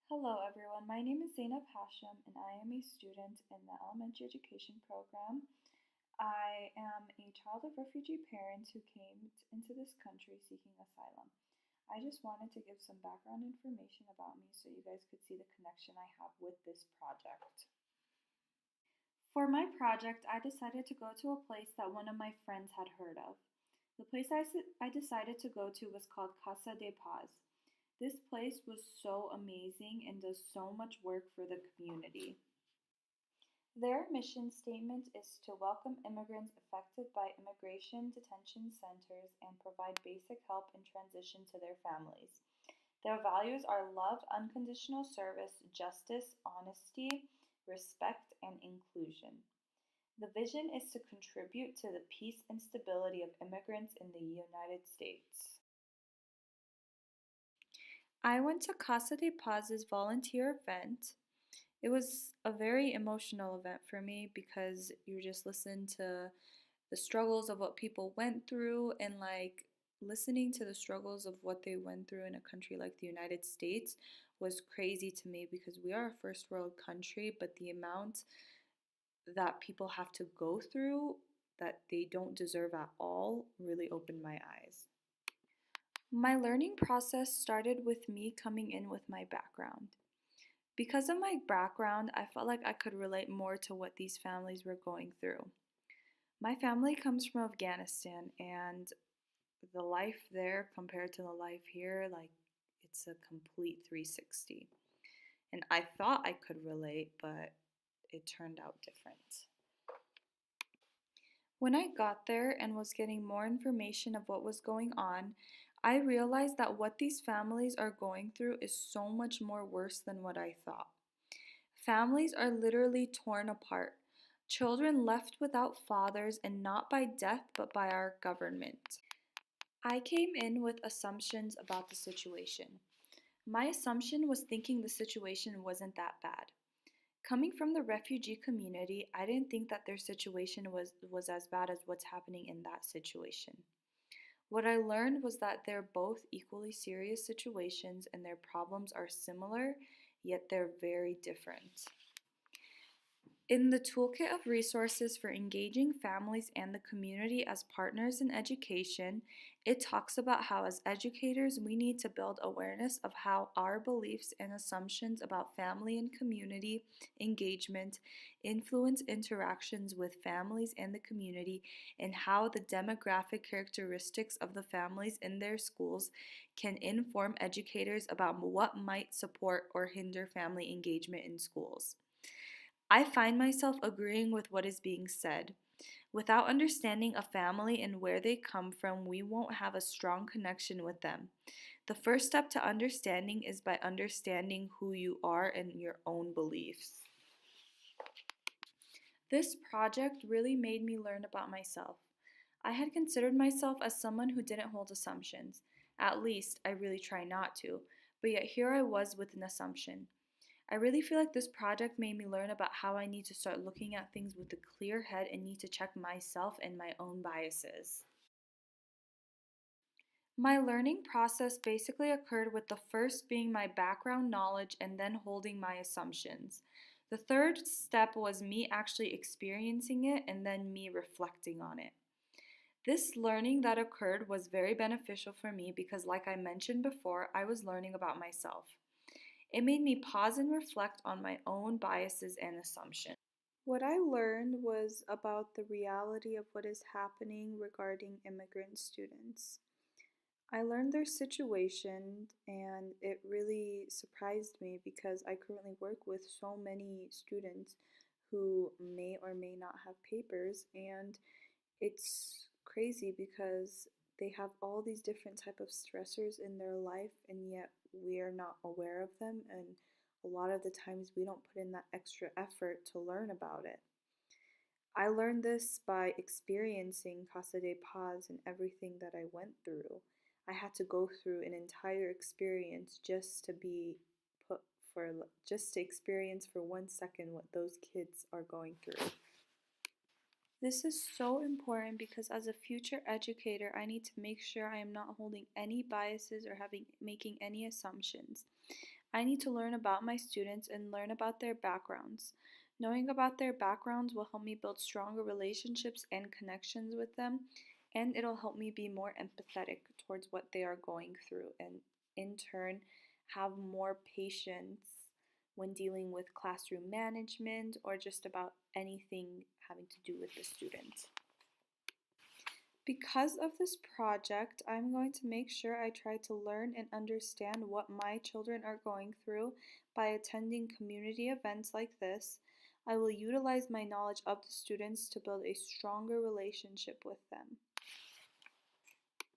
Hello everyone, my name is Zainab Hashim and I am a student in the elementary education program. I am a child of refugee parents who came into this country seeking asylum. I just wanted to give some background information about me so you guys could see the connection I have with this project. For my project, I decided to go to a place that one of my friends had heard of. The place I decided to go to was called Casa de Paz. This place was so amazing and does so much work for the community. Their mission statement is to welcome immigrants affected by immigration detention centers and provide basic help in transition to their families. Their values are love, unconditional service, justice, honesty, respect, and inclusion. The vision is to contribute to the peace and stability of immigrants in the United States. I went to Casa de Paz's volunteer event. It was a very emotional event for me because you just listen to the struggles of what people went through and listening to the struggles of what they went through in a country like the United States was crazy to me because we are a first world country, but the amount that people have to go through that they don't deserve at all really opened my eyes. My learning process started with me coming in with my background. Because of my background, I felt like I could relate more to what these families were going through. My family comes from Afghanistan, and the life there compared to the life here, it's a complete 360. And I thought I could relate, but it turned out different. When I got there and was getting more information of what was going on, I realized that what these families are going through is so much more worse than what I thought. Families are literally torn apart. Children left without fathers, and not by death, but by our government. I came in with assumptions about the situation. My assumption was thinking the situation wasn't that bad. Coming from the refugee community, I didn't think that their situation was as bad as what's happening in that situation. What I learned was that they're both equally serious situations and their problems are similar, yet they're very different. In the toolkit of resources for engaging families and the community as partners in education, it talks about how, as educators, we need to build awareness of how our beliefs and assumptions about family and community engagement influence interactions with families and the community, and how the demographic characteristics of the families in their schools can inform educators about what might support or hinder family engagement in schools. I find myself agreeing with what is being said. Without understanding a family and where they come from, we won't have a strong connection with them. The first step to understanding is by understanding who you are and your own beliefs. This project really made me learn about myself. I had considered myself as someone who didn't hold assumptions. At least, I really try not to, but yet here I was with an assumption. I really feel like this project made me learn about how I need to start looking at things with a clear head and need to check myself and my own biases. My learning process basically occurred with the first being my background knowledge and then holding my assumptions. The third step was me actually experiencing it and then me reflecting on it. This learning that occurred was very beneficial for me because, like I mentioned before, I was learning about myself. It made me pause and reflect on my own biases and assumptions. What I learned was about the reality of what is happening regarding immigrant students. I learned their situation and it really surprised me because I currently work with so many students who may or may not have papers, and it's crazy because they have all these different type of stressors in their life and yet we are not aware of them, and a lot of the times we don't put in that extra effort to learn about it. I learned this by experiencing Casa de Paz and everything that I went through. I had to go through an entire experience just to be put for just to experience for 1 second what those kids are going through. This is so important because as a future educator, I need to make sure I am not holding any biases or making any assumptions. I need to learn about my students and learn about their backgrounds. Knowing about their backgrounds will help me build stronger relationships and connections with them, and it'll help me be more empathetic towards what they are going through, and in turn, have more patience when dealing with classroom management or just about anything having to do with the student. Because of this project, I'm going to make sure I try to learn and understand what my children are going through by attending community events like this. I will utilize my knowledge of the students to build a stronger relationship with them.